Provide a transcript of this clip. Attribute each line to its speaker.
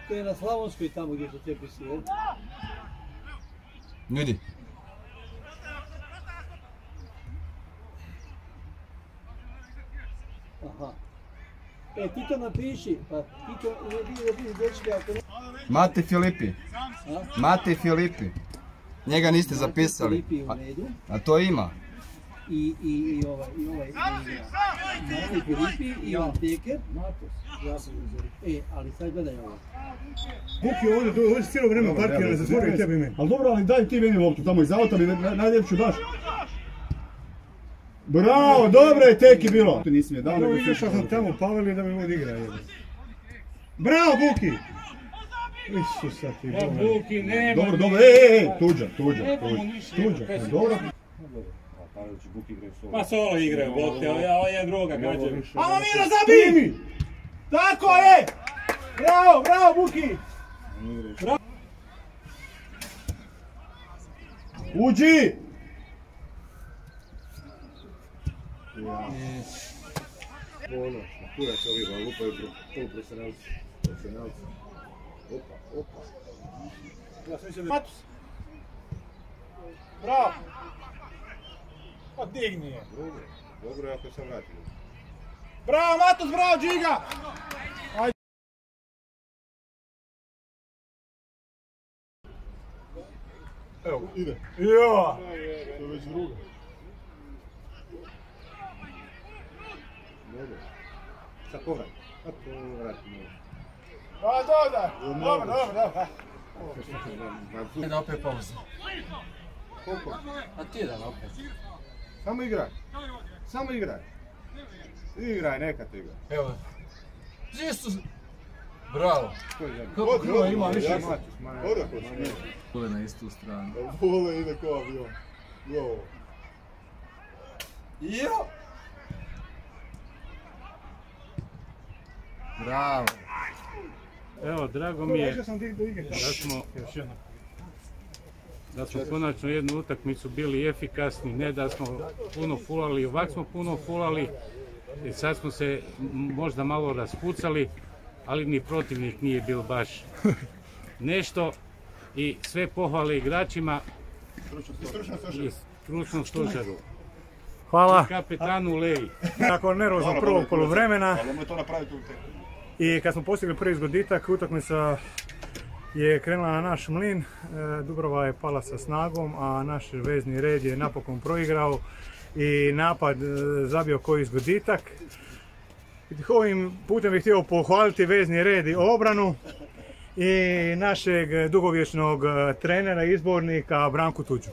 Speaker 1: To je na Slavonskoj tamo gdje su tepisi, jel?
Speaker 2: Ljudi.
Speaker 1: Aha. Ti to napiši, pa ti to napiši dečki ako ne...
Speaker 2: Mate Filipi. Mate Filipi. Njega niste zapisali. A to ima.
Speaker 1: I ovaj Mate Filipi i Ivan Teker. Matos. Ali sad gledaj ovo.
Speaker 3: Buki ovdje si cijelo vrijeme parkira za svoje i tebi meni. Ali dobro, ali daj ti meni loptu tamo iz auta mi najljepšu daš. Bravo, dobro je Teki bilo. Tu nisi mi je dao nego sve. Išao sam tamo Paveli da mi vodi igra. Bravo Buki! Isusa ti dobro.
Speaker 4: Buki, nema.
Speaker 3: Dobro, tuđa, dobro.
Speaker 4: Pa solo igraju, Bokte, ovo je druga građa.
Speaker 3: Amo Miro, zabij! Tako je! Bravo, Buki! Uđi!
Speaker 5: Tu je se oviva, lupaju poluprofesionalci. Opa.
Speaker 3: Matus! Bravo! Pa digni je.
Speaker 5: Dobro je ako se vrati.
Speaker 3: Bravo Matus, bravo Džiga! Evo, ide. Jo! To je već druga.
Speaker 5: Dobro. Sad povrat.
Speaker 3: Dobro.
Speaker 2: Da opet pauza.
Speaker 5: Koliko?
Speaker 2: A ti da opet.
Speaker 5: Samo igraj. Igraj, neka te igra.
Speaker 2: Evo. Isus. Bravo.
Speaker 3: Kako krila ima više?
Speaker 2: Vole na istu stranu.
Speaker 3: Vole ide ko avion. Go.
Speaker 2: Jo! Bravo.
Speaker 4: Evo, drago mi je da smo konačno jednu utakmicu bili efikasni, ne da smo puno fulali, ovak smo puno fulali i sad smo se možda malo raspucali, ali ni protivnik nije bil baš nešto i sve pohvale igračima i stručnom stožaru.
Speaker 3: Hvala.
Speaker 4: Kapetanu Leji.
Speaker 3: Nakon nervoznog prvog poluvremena i kad smo postigli prvi zgoditak, utakmica je krenula na naš mlin. Dubrava je pala sa snagom, a naš vezni red je napokon proigrao i napad zabio koji zgoditak. Ovim putem bih htio pohvaliti vezni red i obranu i našeg dugovječnog trenera, izbornika Branku Tuđu.